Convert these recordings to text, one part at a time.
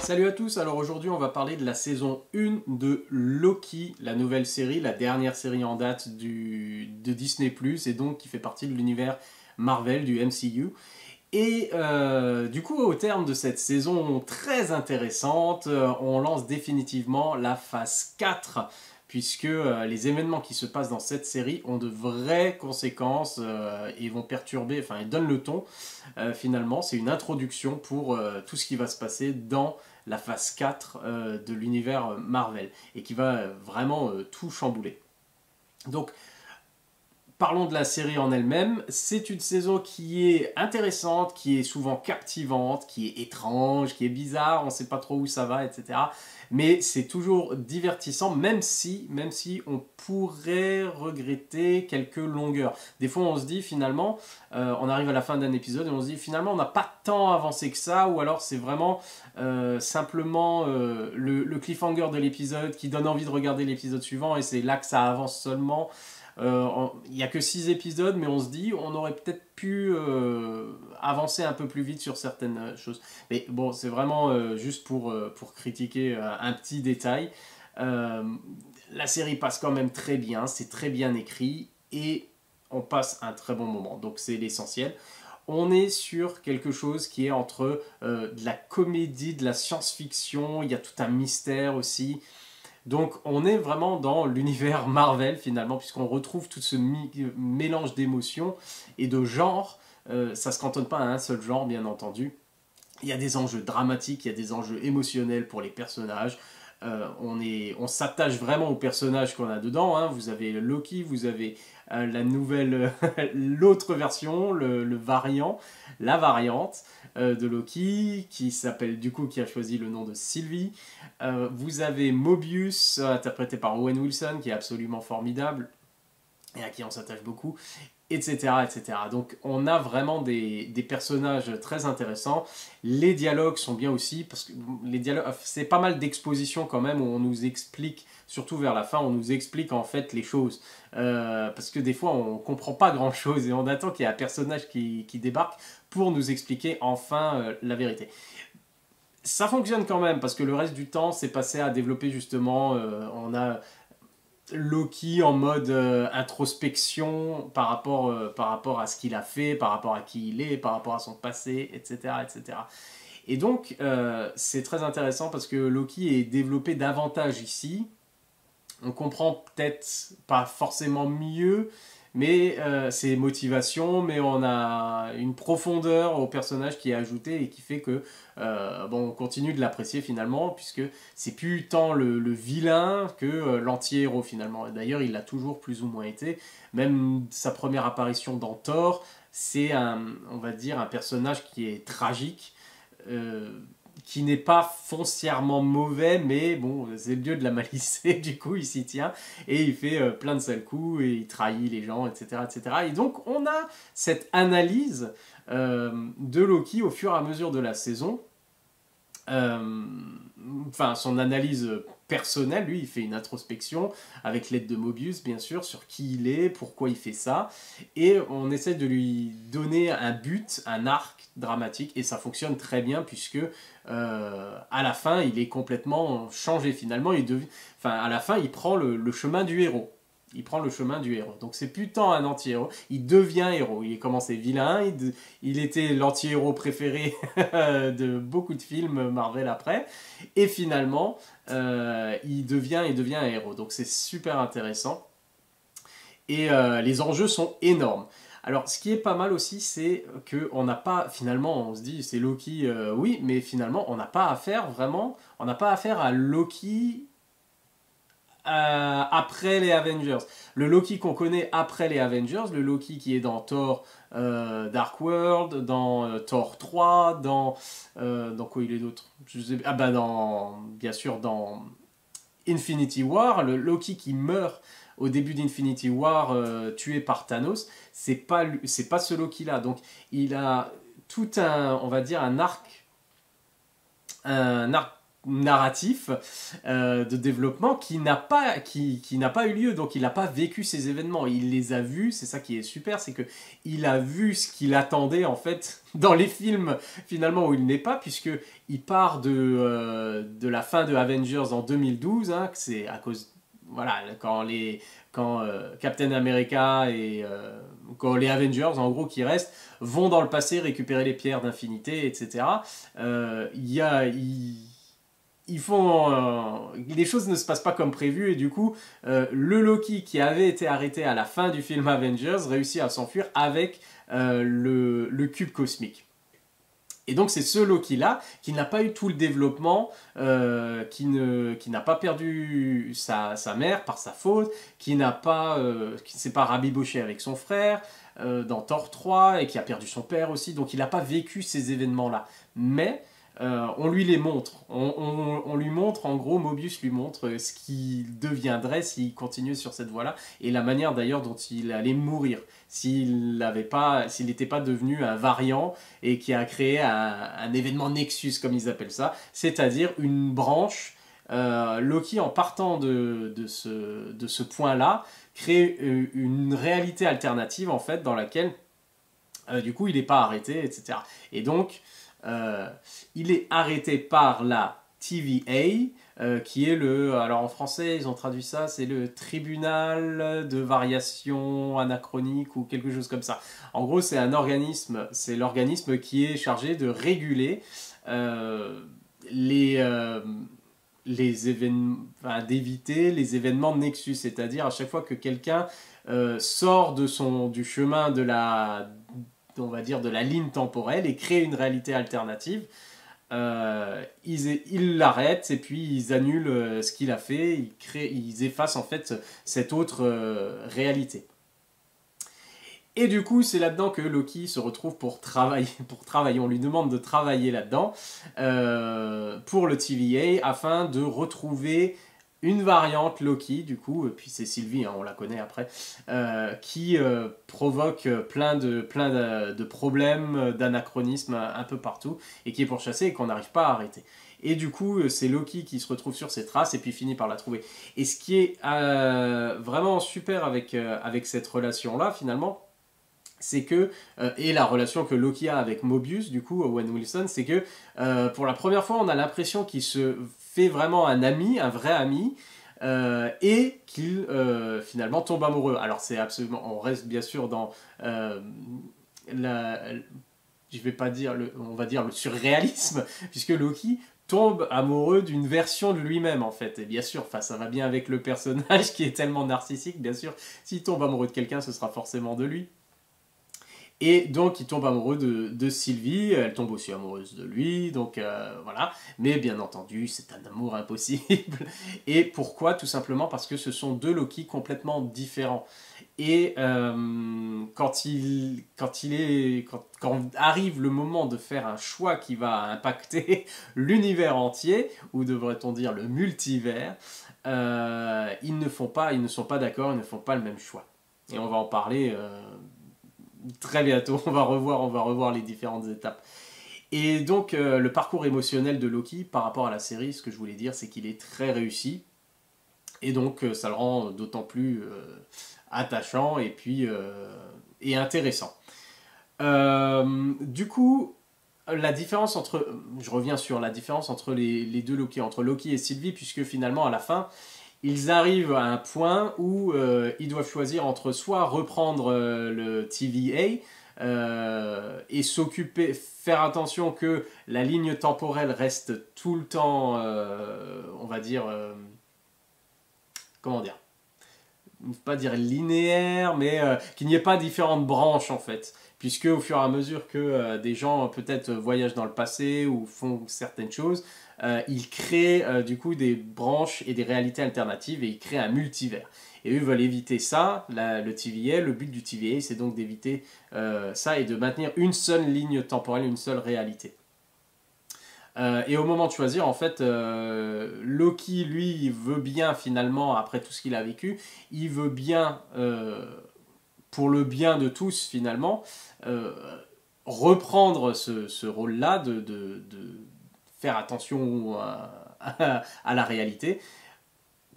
Salut à tous, alors aujourd'hui on va parler de la saison 1 de Loki, la nouvelle série, la dernière série en date de Disney+, et donc qui fait partie de l'univers Marvel, du MCU. Et du coup, au terme de cette saison très intéressante, on lance définitivement la phase 4, puisque les événements qui se passent dans cette série ont de vraies conséquences et vont perturber, enfin, ils donnent le ton, finalement. C'est une introduction pour tout ce qui va se passer dans la phase 4 de l'univers Marvel, et qui va vraiment tout chambouler. Donc, parlons de la série en elle-même. C'est une saison qui est intéressante, qui est souvent captivante, qui est étrange, qui est bizarre, on ne sait pas trop où ça va, etc. Mais c'est toujours divertissant, même si on pourrait regretter quelques longueurs. Des fois, on se dit finalement, on arrive à la fin d'un épisode et on se dit finalement, on n'a pas tant avancé que ça, ou alors c'est vraiment simplement le cliffhanger de l'épisode qui donne envie de regarder l'épisode suivant, et c'est là que ça avance seulement. Il n'y a que 6 épisodes, mais on se dit on aurait peut-être pu avancer un peu plus vite sur certaines choses. Mais bon, c'est vraiment juste pour critiquer un petit détail. La série passe quand même très bien, c'est très bien écrit, et on passe un très bon moment, donc c'est l'essentiel. On est sur quelque chose qui est entre de la comédie, de la science-fiction, il y a tout un mystère aussi. Donc on est vraiment dans l'univers Marvel finalement, puisqu'on retrouve tout ce mélange d'émotions et de genres. Ça ne se cantonne pas à un seul genre, bien entendu. Il y a des enjeux dramatiques, il y a des enjeux émotionnels pour les personnages. On s'attache vraiment aux personnages qu'on a dedans, hein. Vous avez Loki, vous avez la nouvelle, l'autre version, le variant, la variante de Loki, qui s'appelle du coup, qui a choisi le nom de Sylvie. Vous avez Mobius, interprété par Owen Wilson, qui est absolument formidable et à qui on s'attache beaucoup, etc., etc. Donc on a vraiment des personnages très intéressants. Les dialogues sont bien aussi, parce que les dialogues, c'est pas mal d'exposition quand même, où on nous explique, surtout vers la fin, on nous explique en fait les choses. Parce que des fois on comprend pas grand chose et on attend qu'il y ait un personnage qui débarque pour nous expliquer enfin la vérité. Ça fonctionne quand même, parce que le reste du temps c'est passé à développer justement, on a Loki en mode introspection par rapport à ce qu'il a fait, par rapport à qui il est, par rapport à son passé, etc. etc. Et donc, c'est très intéressant parce que Loki est développé davantage ici. On comprend peut-être pas forcément mieux, mais ses motivations, mais on a une profondeur au personnage qui est ajoutée et qui fait que bon, on continue de l'apprécier finalement, puisque c'est plus tant le vilain que l'anti-héros finalement. D'ailleurs, il l'a toujours plus ou moins été. Même sa première apparition dans Thor, c'est on va dire, un personnage qui est tragique. Qui n'est pas foncièrement mauvais, mais bon, c'est le dieu de la malice, et du coup, il s'y tient, et il fait plein de sales coups, et il trahit les gens, etc., etc. Et donc, on a cette analyse de Loki au fur et à mesure de la saison. Enfin, son analyse personnelle, lui, il fait une introspection avec l'aide de Mobius, bien sûr, sur qui il est, pourquoi il fait ça, et on essaie de lui donner un but, un arc dramatique, et ça fonctionne très bien, puisque à la fin, il est complètement changé finalement. Enfin, à la fin, il prend le chemin du héros. Il prend le chemin du héros. Donc c'est plus tant un anti-héros, il devient héros. Il est commencé vilain, il était l'anti-héros préféré de beaucoup de films Marvel après, et finalement il devient un héros. Donc c'est super intéressant, et les enjeux sont énormes. Alors, ce qui est pas mal aussi, c'est qu'on n'a pas, finalement, on se dit, c'est Loki, oui, mais finalement, on n'a pas affaire vraiment, on n'a pas affaire à Loki après les Avengers. Le Loki qu'on connaît après les Avengers, le Loki qui est dans Thor Dark World, dans Thor 3, dans quoi il est d'autre? Ah bah bien sûr, dans Infinity War, le Loki qui meurt au début d'Infinity War, tué par Thanos, c'est pas ce Loki là. Donc il a tout un, on va dire, un arc narratif de développement qui n'a pas, qui n'a pas eu lieu, donc il n'a pas vécu ces événements, il les a vus, c'est ça qui est super, c'est que il a vu ce qu'il attendait en fait dans les films finalement où il n'est pas, puisque il part de la fin de Avengers en 2012, hein, c'est à cause, voilà, quand Captain America et quand les Avengers, en gros, qui restent, vont dans le passé récupérer les pierres d'infinité, etc. Ils font, les choses ne se passent pas comme prévu et du coup le Loki qui avait été arrêté à la fin du film Avengers réussit à s'enfuir avec le cube cosmique. Et donc c'est ce Loki-là qui n'a pas eu tout le développement, qui n'a pas perdu sa mère par sa faute, qui ne s'est pas rabiboché avec son frère dans Thor 3 et qui a perdu son père aussi. Donc il n'a pas vécu ces événements-là. Mais on lui les montre. On lui montre, en gros, Mobius lui montre ce qu'il deviendrait s'il continuait sur cette voie-là et la manière d'ailleurs dont il allait mourir s'il n'était pas devenu un variant et qui a créé un événement Nexus, comme ils appellent ça, c'est-à-dire une branche. Loki, en partant de ce point-là, crée une réalité alternative, en fait, dans laquelle, du coup, il n'est pas arrêté, etc. Et donc, il est arrêté par la TVA, qui est alors en français, ils ont traduit ça, c'est le tribunal de variation anachronique ou quelque chose comme ça. En gros, c'est l'organisme qui est chargé de réguler les événements, enfin, d'éviter les événements de Nexus, c'est-à-dire à chaque fois que quelqu'un sort du chemin on va dire de la ligne temporelle et crée une réalité alternative, ils l'arrêtent et puis ils annulent ce qu'il a fait, ils effacent en fait cette autre réalité. Et du coup, c'est là-dedans que Loki se retrouve pour travailler. On lui demande de travailler là-dedans pour le TVA afin de retrouver une variante Loki, du coup, et puis c'est Sylvie, hein, on la connaît après, qui provoque plein de problèmes, d'anachronismes un peu partout, et qui est pourchassée et qu'on n'arrive pas à arrêter. Et du coup, c'est Loki qui se retrouve sur ses traces et puis finit par la trouver. Et ce qui est vraiment super avec cette relation-là, finalement, c'est que, et la relation que Loki a avec Mobius, du coup, Owen Wilson, c'est que pour la première fois, on a l'impression qu'il se fait vraiment un ami, un vrai ami, et qu'il finalement tombe amoureux. Alors c'est absolument, on reste bien sûr dans je vais pas dire on va dire le surréalisme, puisque Loki tombe amoureux d'une version de lui-même en fait. Et bien sûr, enfin, ça va bien avec le personnage qui est tellement narcissique, bien sûr, s'il tombe amoureux de quelqu'un, ce sera forcément de lui. Et donc, il tombe amoureux de Sylvie, elle tombe aussi amoureuse de lui, donc voilà. Mais bien entendu, c'est un amour impossible. Et pourquoi? Tout simplement parce que ce sont deux Loki complètement différents. Et quand arrive le moment de faire un choix qui va impacter l'univers entier, ou devrait-on dire le multivers, ils ne sont pas d'accord, ils ne font pas le même choix. Et on va en parler très bientôt, on va revoir les différentes étapes. Et donc le parcours émotionnel de Loki par rapport à la série, ce que je voulais dire, c'est qu'il est très réussi. Et donc ça le rend d'autant plus attachant et puis et intéressant. Du coup, je reviens sur la différence entre les deux Loki, entre Loki et Sylvie, puisque finalement à la fin, ils arrivent à un point où ils doivent choisir entre soit reprendre le TVA et faire attention que la ligne temporelle reste tout le temps, on va dire, comment dire, pas dire linéaire, mais qu'il n'y ait pas différentes branches en fait. Puisque au fur et à mesure que des gens peut-être voyagent dans le passé ou font certaines choses, ils créent du coup des branches et des réalités alternatives et ils créent un multivers. Et eux veulent éviter ça, le TVA. Le but du TVA, c'est donc d'éviter ça et de maintenir une seule ligne temporelle, une seule réalité. Et au moment de choisir, en fait, Loki, lui, il veut bien finalement, après tout ce qu'il a vécu, il veut bien, pour le bien de tous finalement, reprendre ce rôle-là de faire attention à la réalité.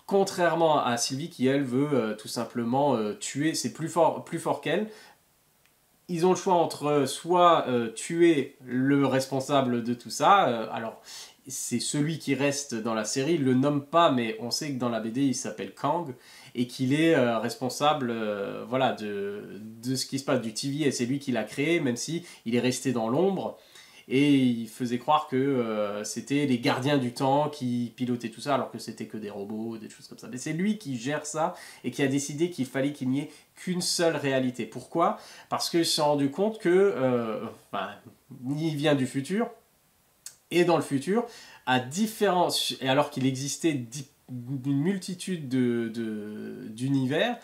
Contrairement à Sylvie qui, elle, veut tout simplement tuer, c'est plus fort qu'elle. Ils ont le choix entre soit tuer le responsable de tout ça, alors c'est celui qui reste dans la série, il le nomme pas, mais on sait que dans la BD il s'appelle Kang, et qu'il est responsable voilà, de ce qui se passe du TVA, et c'est lui qui l'a créé, même si il est resté dans l'ombre. Et il faisait croire que c'était les gardiens du temps qui pilotaient tout ça, alors que c'était que des robots, des choses comme ça. Mais c'est lui qui gère ça et qui a décidé qu'il fallait qu'il n'y ait qu'une seule réalité. Pourquoi? Parce qu'il s'est rendu compte que, il vient du futur, et dans le futur, et alors qu'il existait une multitude d'univers,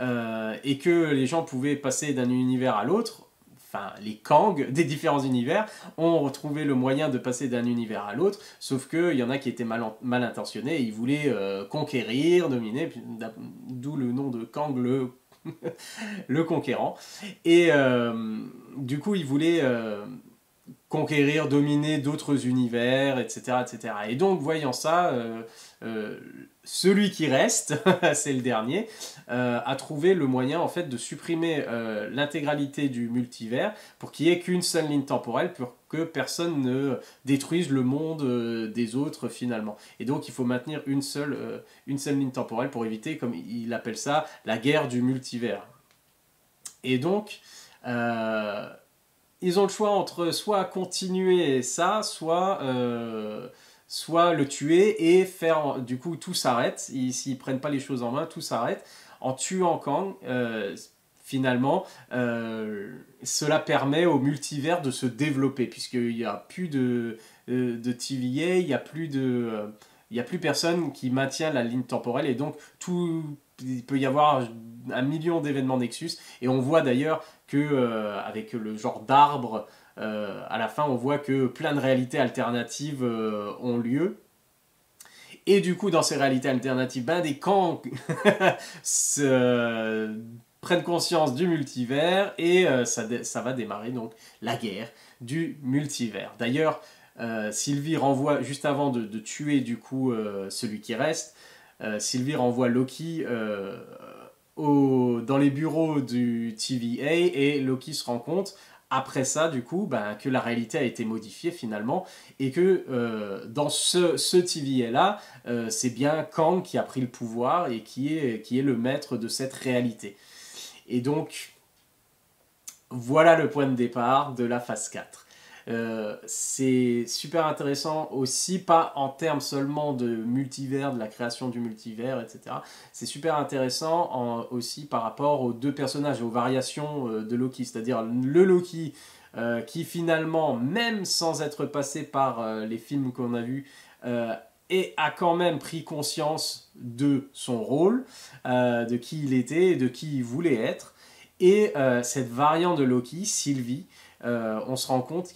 et que les gens pouvaient passer d'un univers à l'autre, enfin les Kang des différents univers ont retrouvé le moyen de passer d'un univers à l'autre, sauf qu'il y en a qui étaient mal intentionnés, et ils voulaient conquérir, dominer, d'où le nom de Kang le conquérant. Et du coup, ils voulaient conquérir, dominer d'autres univers, etc., etc. Et donc, voyant ça, celui qui reste, c'est le dernier, a trouvé le moyen en fait de supprimer l'intégralité du multivers pour qu'il n'y ait qu'une seule ligne temporelle, pour que personne ne détruise le monde des autres finalement. Et donc, il faut maintenir une seule ligne temporelle pour éviter, comme il appelle ça, la guerre du multivers. Et donc, ils ont le choix entre soit continuer ça, soit le tuer et faire, du coup, tout s'arrête. S'ils ne prennent pas les choses en main, tout s'arrête. En tuant Kang, finalement, cela permet au multivers de se développer, puisqu'il n'y a plus de TVA, il n'y a plus personne qui maintient la ligne temporelle, et donc il peut y avoir un million d'événements Nexus, et on voit d'ailleurs que avec le genre d'arbre, à la fin on voit que plein de réalités alternatives ont lieu. Et du coup, dans ces réalités alternatives, des Kang prennent conscience du multivers, et ça va démarrer donc la guerre du multivers. D'ailleurs, Sylvie renvoie, juste avant de tuer du coup celui qui reste, Sylvie renvoie Loki dans les bureaux du TVA, et Loki se rend compte après ça du coup que la réalité a été modifiée finalement, et que dans ce TVA là c'est bien Kang qui a pris le pouvoir et qui est le maître de cette réalité. Et donc voilà le point de départ de la phase 4. C'est super intéressant aussi, pas en termes seulement de multivers, de la création du multivers, etc. C'est super intéressant aussi par rapport aux deux personnages, aux variations de Loki, c'est-à-dire le Loki qui finalement, même sans être passé par les films qu'on a vus, et a quand même pris conscience de son rôle, de qui il était et de qui il voulait être. Et cette variante de Loki, Sylvie, on se rend compte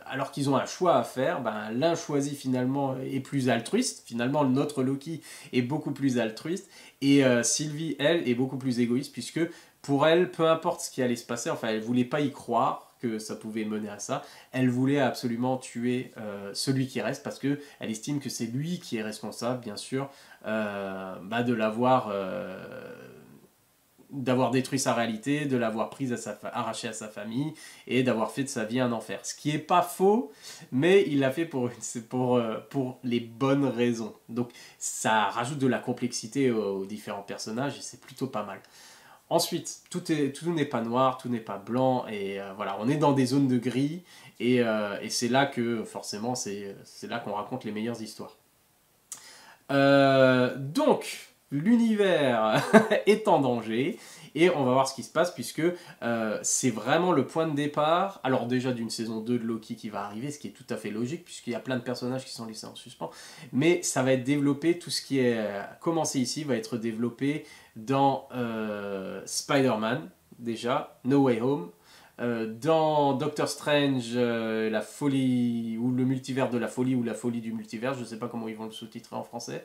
alors qu'ils ont un choix à faire, l'un choisit finalement est plus altruiste, finalement notre Loki est beaucoup plus altruiste, et Sylvie, elle, est beaucoup plus égoïste, puisque pour elle, peu importe ce qui allait se passer, enfin elle voulait pas y croire que ça pouvait mener à ça, elle voulait absolument tuer celui qui reste, parce qu'elle estime que c'est lui qui est responsable, bien sûr, de d'avoir détruit sa réalité, de l'avoir arrachée à sa famille, et d'avoir fait de sa vie un enfer. Ce qui n'est pas faux, mais il l'a fait pour les bonnes raisons. Donc ça rajoute de la complexité aux différents personnages, et c'est plutôt pas mal. Ensuite, tout n'est pas noir, tout n'est pas blanc, et voilà, on est dans des zones de gris, et c'est là que forcément c'est là qu'on raconte les meilleures histoires. Donc, l'univers est en danger, et on va voir ce qui se passe, puisque c'est vraiment le point de départ, alors déjà d'une saison 2 de Loki qui va arriver, ce qui est tout à fait logique, puisqu'il y a plein de personnages qui sont laissés en suspens, mais ça va être développé, tout ce qui est commencé ici va être développé dans Spider-Man, déjà, No Way Home, dans Doctor Strange, la folie, ou le multivers de la folie, ou la folie du multivers, je ne sais pas comment ils vont le sous-titrer en français.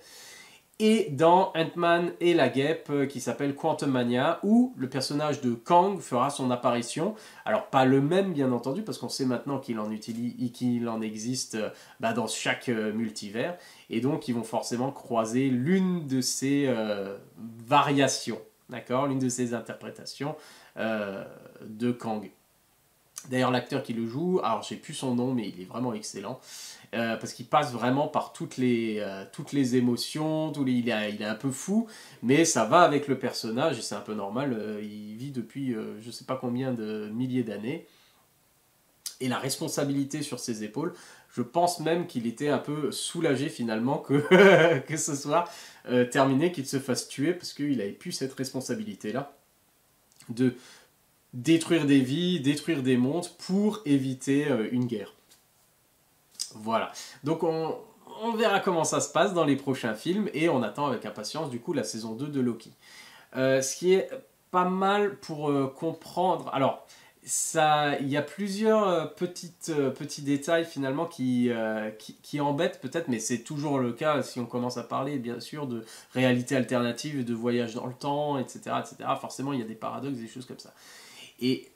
et dans Ant-Man et la Guêpe qui s'appelle Quantum Mania, où le personnage de Kang fera son apparition. Alors pas le même bien entendu, parce qu'on sait maintenant qu'il en existe dans chaque multivers, et donc ils vont forcément croiser l'une de ces variations, d'accord, l'une de ces interprétations de Kang. D'ailleurs, l'acteur qui le joue, alors j'ai plus son nom, mais il est vraiment excellent, parce qu'il passe vraiment par toutes les émotions, il est un peu fou, mais ça va avec le personnage, et c'est un peu normal, il vit depuis je sais pas combien de milliers d'années, et la responsabilité sur ses épaules, je pense même qu'il était un peu soulagé finalement que, que ce soit terminé, qu'il se fasse tuer, parce qu'il avait plus cette responsabilité-là de détruire des vies, détruire des mondes pour éviter une guerre. Voilà. Donc on verra comment ça se passe dans les prochains films et on attend avec impatience du coup la saison 2 de Loki. Ce qui est pas mal pour comprendre... Alors, il y a plusieurs petits détails finalement qui embêtent peut-être, mais c'est toujours le cas si on commence à parler bien sûr de réalité alternative, de voyage dans le temps, etc., etc. Forcément, il y a des paradoxes, des choses comme ça. Et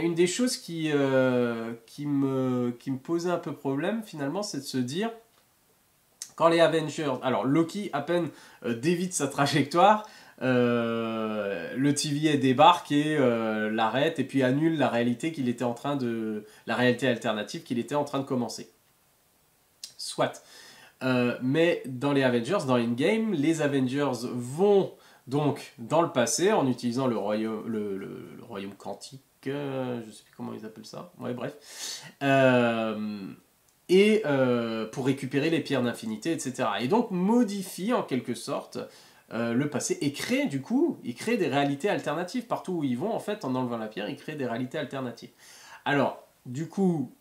une des choses qui me posait un peu problème finalement, c'est de se dire, quand les Avengers, alors Loki à peine dévie sa trajectoire, le TVA débarque et l'arrête et puis annule la réalité la réalité alternative qu'il était en train de commencer. Soit. Mais dans les Avengers, dans Endgame, les Avengers vont donc dans le passé en utilisant le royaume quantique, je ne sais plus comment ils appellent ça, ouais bref, pour récupérer les pierres d'infinité, etc. Et donc modifie en quelque sorte le passé et crée du coup, ils créent des réalités alternatives partout où ils vont en fait en enlevant la pierre, ils créent des réalités alternatives. Alors du coup,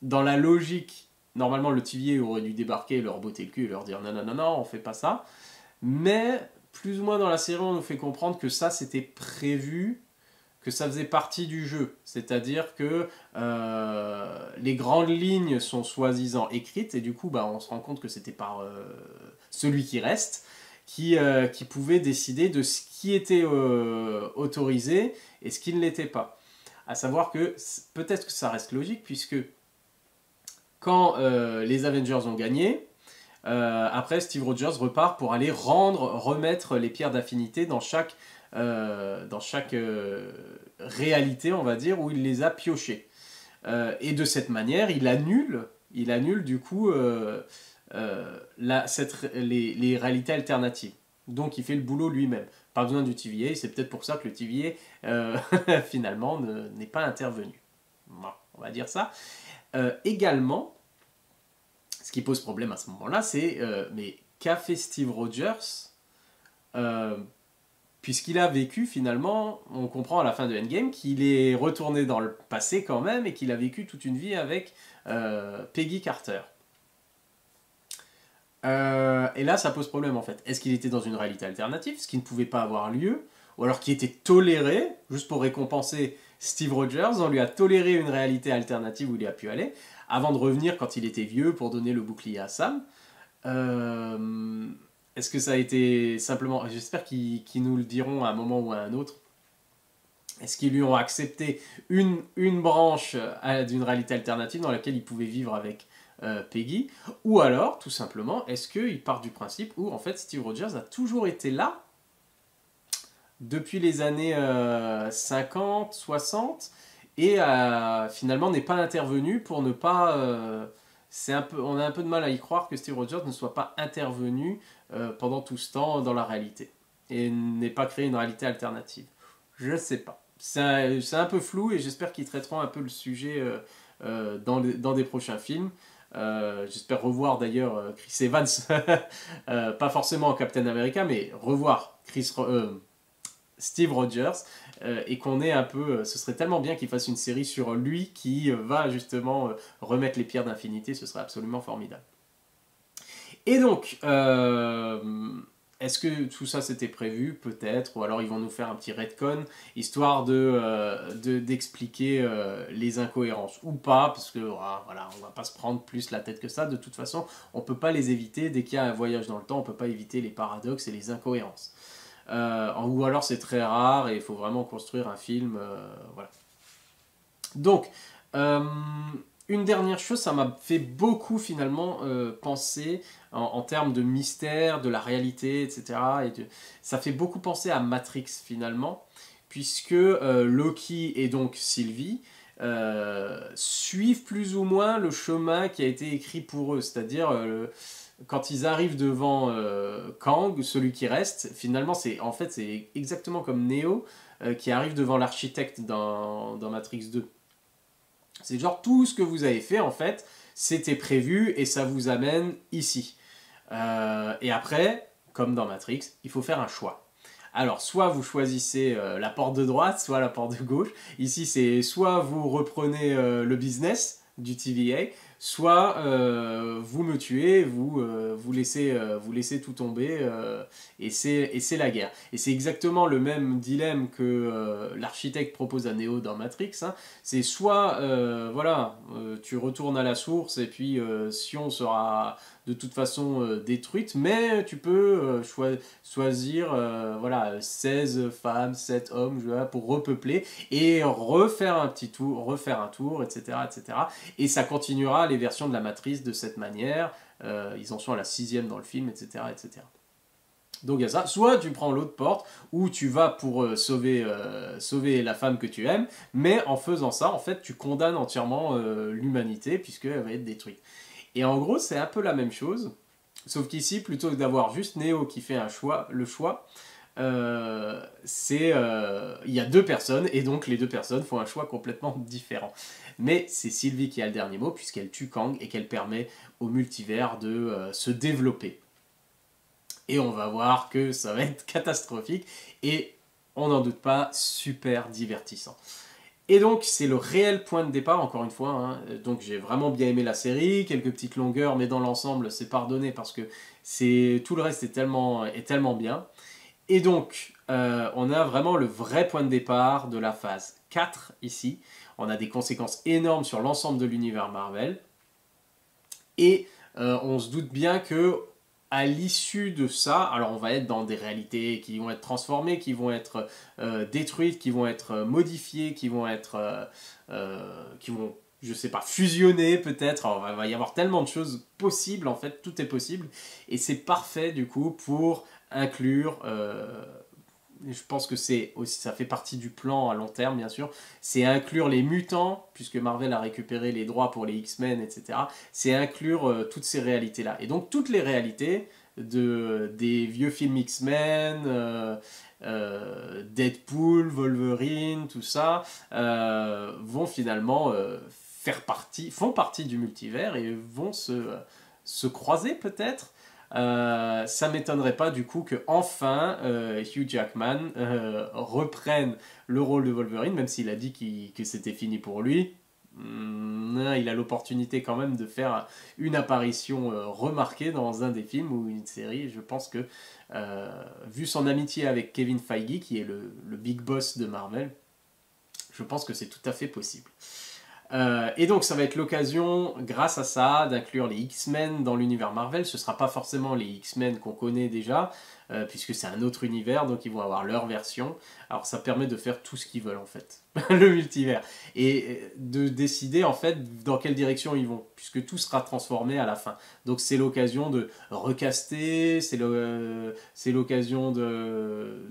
dans la logique, normalement le TVA aurait dû débarquer, leur botter le cul et leur dire non non non non, on fait pas ça. Mais plus ou moins dans la série, on nous fait comprendre que ça c'était prévu, que ça faisait partie du jeu. C'est-à-dire que les grandes lignes sont soi-disant écrites et du coup on se rend compte que c'était par celui qui reste qui pouvait décider de ce qui était autorisé et ce qui ne l'était pas. À savoir que peut-être que ça reste logique puisque quand les Avengers ont gagné, après Steve Rogers repart pour aller remettre les pierres d'affinité dans chaque réalité, on va dire, où il les a piochées. Et de cette manière, il annule du coup les réalités alternatives. Donc il fait le boulot lui-même. Pas besoin du TVA, c'est peut-être pour ça que le TVA finalement n'est pas intervenu. Bon, on va dire ça. Également, ce qui pose problème à ce moment-là, c'est mais qu'a fait Steve Rogers puisqu'il a vécu finalement, on comprend à la fin de Endgame qu'il est retourné dans le passé quand même et qu'il a vécu toute une vie avec Peggy Carter. Et là, ça pose problème en fait. Est-ce qu'il était dans une réalité alternative, ce qui ne pouvait pas avoir lieu, ou alors qu'il était toléré, juste pour récompenser Steve Rogers, on lui a toléré une réalité alternative où il a pu aller, avant de revenir quand il était vieux pour donner le bouclier à Sam. Est-ce que ça a été simplement... J'espère qu'ils nous le diront à un moment ou à un autre. Est-ce qu'ils lui ont accepté une branche d'une réalité alternative dans laquelle il pouvait vivre avec Peggy? Ou alors, tout simplement, est-ce qu'il part du principe où, en fait, Steve Rogers a toujours été là depuis les années 50, 60 et finalement n'est pas intervenu pour ne pas... on a un peu de mal à y croire que Steve Rogers ne soit pas intervenu pendant tout ce temps dans la réalité et n'ait pas créé une réalité alternative. Je ne sais pas. C'est un peu flou et j'espère qu'ils traiteront un peu le sujet dans des prochains films. J'espère revoir d'ailleurs Chris Evans, pas forcément en Captain America, mais revoir Steve Rogers et qu'on ait un peu... ce serait tellement bien qu'il fasse une série sur lui qui va justement remettre les pierres d'infinité, ce serait absolument formidable. Et donc, est-ce que tout ça c'était prévu? Peut-être. Ou alors ils vont nous faire un petit retcon, histoire d'expliquer les incohérences. Ou pas, parce que voilà, on va pas se prendre plus la tête que ça. De toute façon, on peut pas les éviter. Dès qu'il y a un voyage dans le temps, on peut pas éviter les paradoxes et les incohérences. Ou alors c'est très rare et il faut vraiment construire un film. Voilà. Donc, une dernière chose, ça m'a fait beaucoup finalement penser en termes de mystère, de la réalité, etc. Ça fait beaucoup penser à Matrix finalement, puisque Loki et donc Sylvie suivent plus ou moins le chemin qui a été écrit pour eux, c'est-à-dire quand ils arrivent devant Kang, celui qui reste, finalement c'est exactement comme Neo qui arrive devant l'architecte dans Matrix 2. C'est genre tout ce que vous avez fait en fait, c'était prévu et ça vous amène ici. Et après, comme dans Matrix, il faut faire un choix. Alors, soit vous choisissez la porte de droite, soit la porte de gauche. Ici, c'est soit vous reprenez le business du TVA, soit vous me tuez, vous laissez tout tomber, et c'est la guerre. Et c'est exactement le même dilemme que l'architecte propose à Neo dans Matrix. Hein. C'est soit, voilà, tu retournes à la source et puis Sion sera de toute façon détruite, mais tu peux choisir voilà, 16 femmes, 7 hommes pour repeupler et refaire un petit tour, refaire un tour, etc. etc. Et ça continuera les versions de la matrice de cette manière. Ils en sont à la 6e dans le film, etc. etc. Donc il y a ça. Soit tu prends l'autre porte où tu vas pour sauver la femme que tu aimes, mais en faisant ça, en fait, tu condamnes entièrement l'humanité puisqu'elle va être détruite. Et en gros, c'est un peu la même chose, sauf qu'ici, plutôt que d'avoir juste Neo qui fait le choix, il y a deux personnes, et donc les deux personnes font un choix complètement différent. Mais c'est Sylvie qui a le dernier mot, puisqu'elle tue Kang et qu'elle permet au multivers de se développer. Et on va voir que ça va être catastrophique, et on n'en doute pas, super divertissant. Et donc, c'est le réel point de départ, encore une fois. Hein. Donc, j'ai vraiment bien aimé la série, quelques petites longueurs, mais dans l'ensemble, c'est pardonné parce que tout le reste est tellement bien. Et donc, on a vraiment le vrai point de départ de la phase 4 ici. On a des conséquences énormes sur l'ensemble de l'univers Marvel. Et on se doute bien que à l'issue de ça, alors on va être dans des réalités qui vont être transformées, qui vont être détruites, qui vont être modifiées, qui vont, je sais pas, fusionnées peut-être. Il va y avoir tellement de choses possibles, en fait, tout est possible. Et c'est parfait du coup pour inclure, je pense que ça fait partie du plan à long terme bien sûr, c'est inclure les mutants, puisque Marvel a récupéré les droits pour les X-Men, etc. C'est inclure toutes ces réalités-là. Et donc toutes les réalités des vieux films X-Men, Deadpool, Wolverine, tout ça, vont finalement font partie du multivers et vont se croiser peut-être. Ça m'étonnerait pas du coup que enfin Hugh Jackman reprenne le rôle de Wolverine, même s'il a dit que c'était fini pour lui. Il a l'opportunité quand même de faire une apparition remarquée dans un des films ou une série. Je pense que vu son amitié avec Kevin Feige, qui est le big boss de Marvel, je pense que c'est tout à fait possible. Et donc ça va être l'occasion, grâce à ça, d'inclure les X-Men dans l'univers Marvel. Ce ne sera pas forcément les X-Men qu'on connaît déjà, puisque c'est un autre univers, donc ils vont avoir leur version. Alors ça permet de faire tout ce qu'ils veulent en fait, le multivers. Et de décider en fait dans quelle direction ils vont, puisque tout sera transformé à la fin. Donc c'est l'occasion de recaster, c'est l'occasion de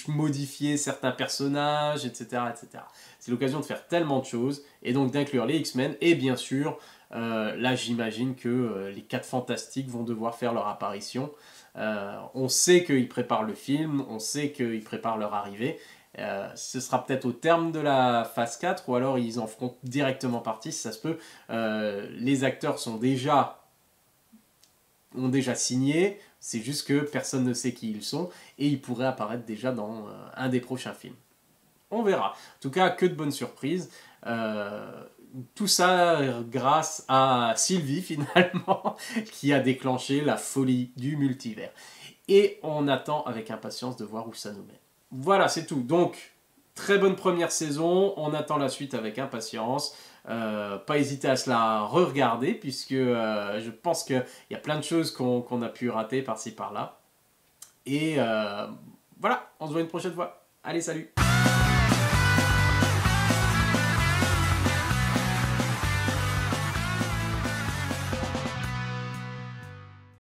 modifier certains personnages, etc. etc. C'est l'occasion de faire tellement de choses, et donc d'inclure les X-Men, et bien sûr, là j'imagine que les 4 Fantastiques vont devoir faire leur apparition. On sait qu'ils préparent le film, on sait qu'ils préparent leur arrivée. Ce sera peut-être au terme de la phase 4, ou alors ils en feront directement partie, si ça se peut. Les acteurs ont déjà signé, c'est juste que personne ne sait qui ils sont, et ils pourraient apparaître déjà dans un des prochains films. On verra. En tout cas, que de bonnes surprises. Tout ça grâce à Sylvie, finalement, qui a déclenché la folie du multivers. Et on attend avec impatience de voir où ça nous mène. Voilà, c'est tout. Donc, très bonne première saison. On attend la suite avec impatience. Pas hésiter à se la re-regarder, puisque je pense qu'il y a plein de choses qu'on a pu rater par-ci par-là. Et voilà, on se voit une prochaine fois. Allez, salut!